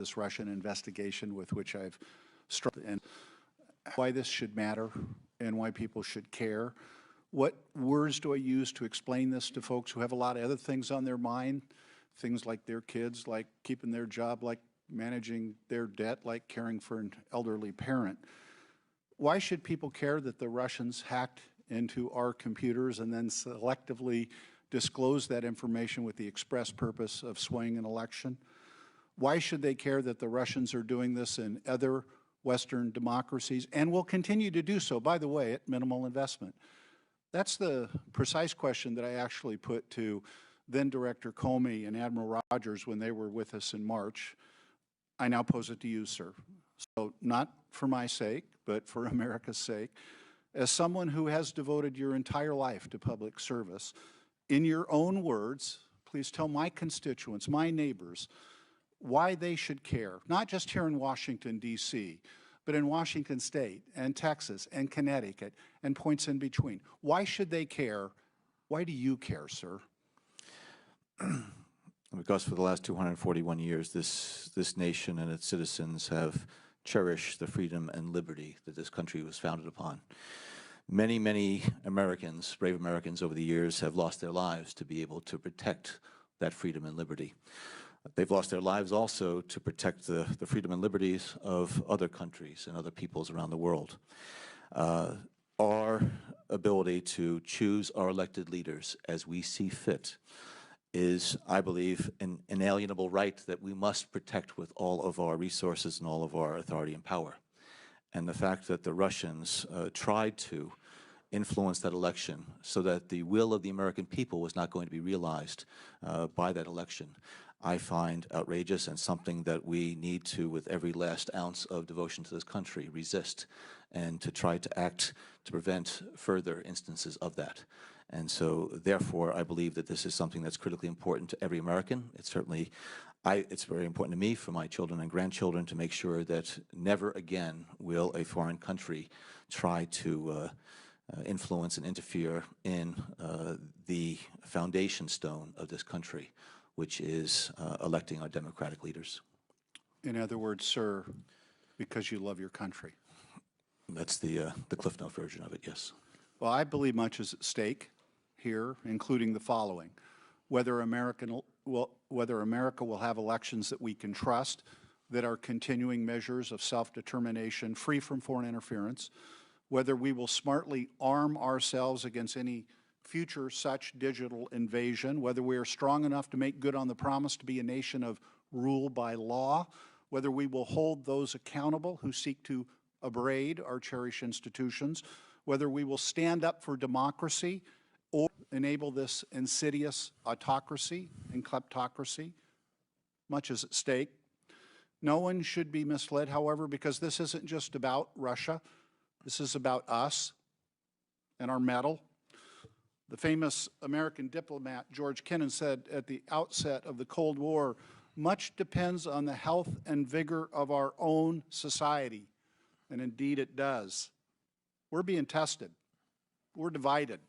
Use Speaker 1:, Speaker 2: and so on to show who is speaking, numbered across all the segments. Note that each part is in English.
Speaker 1: this Russian investigation with which I've struggled, and why this should matter and why people should care. What words do I use to explain this to folks who have a lot of other things on their mind? Things like their kids, like keeping their job, like managing their debt, like caring for an elderly parent. Why should people care that the Russians hacked into our computers and then selectively disclosed that information with the express purpose of swaying an election? Why should they care that the Russians are doing this in other Western democracies and will continue to do so, by the way, at minimal investment? That's the precise question that I actually put to then Director Comey and Admiral Rogers when they were with us in March. I now pose it to you, sir. So not for my sake, but for America's sake. As someone who has devoted your entire life to public service, in your own words, please tell my constituents, my neighbors, why they should care, not just here in Washington, D.C., but in Washington State and Texas and Connecticut and points in between. Why should they care? Why do you care, sir?
Speaker 2: Because for the last 241 years, this nation and its citizens have cherished the freedom and liberty that this country was founded upon. Many, many Americans, brave Americans over the years, have lost their lives to be able to protect that freedom and liberty. They've lost their lives also to protect the freedom and liberties of other countries and other peoples around the world. Our ability to choose our elected leaders as we see fit is, I believe, an inalienable right that we must protect with all of our resources and all of our authority and power. And the fact that the Russians tried to influence that election so that the will of the American people was not going to be realized by that election, I find outrageous and something that we need to, with every last ounce of devotion to this country, resist and to try to act to prevent further instances of that. And so, therefore, I believe that this is something that's critically important to every American. It's certainly, it's very important to me, for my children and grandchildren, to make sure that never again will a foreign country try to influence and interfere in the foundation stone of this country, which is electing our democratic leaders.
Speaker 1: In other words, sir, because you love your country.
Speaker 2: That's the Cliff Note version of it, yes.
Speaker 1: Well, I believe much is at stake here, including the following: whether America will have elections that we can trust, that are continuing measures of self-determination free from foreign interference, whether we will smartly arm ourselves against any future such digital invasion, whether we are strong enough to make good on the promise to be a nation of rule by law, whether we will hold those accountable who seek to abrade our cherished institutions, whether we will stand up for democracy or enable this insidious autocracy and kleptocracy. Much is at stake. No one should be misled, however, because this isn't just about Russia. This is about us and our mettle. The famous American diplomat George Kennan said at the outset of the Cold War, "Much depends on the health and vigor of our own society." And indeed it does. We're being tested. We're divided.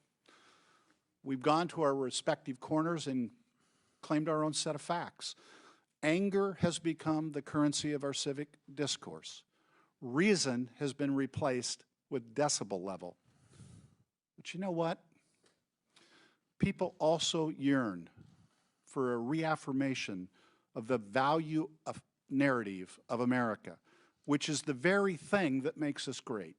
Speaker 1: We've gone to our respective corners and claimed our own set of facts. Anger has become the currency of our civic discourse. Reason has been replaced with decibel level. But you know what? People also yearn for a reaffirmation of the value of narrative of America, which is the very thing that makes us great.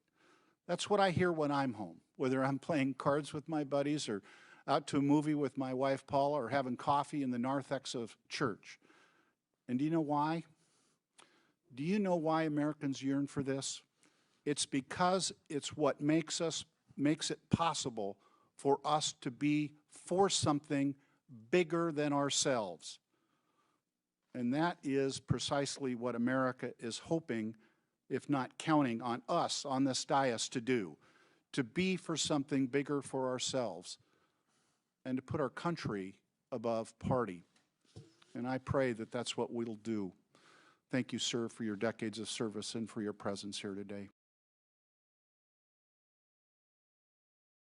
Speaker 1: That's what I hear when I'm home, whether I'm playing cards with my buddies or out to a movie with my wife Paula or having coffee in the narthex of church. And do you know why? Do you know why Americans yearn for this? It's because it's what makes it possible for us to be for something bigger than ourselves. And that is precisely what America is hoping, if not counting on us on this dais to do, to be for something bigger for ourselves and to put our country above party. And I pray that that's what we'll do. Thank you, sir, for your decades of service and for your presence here today.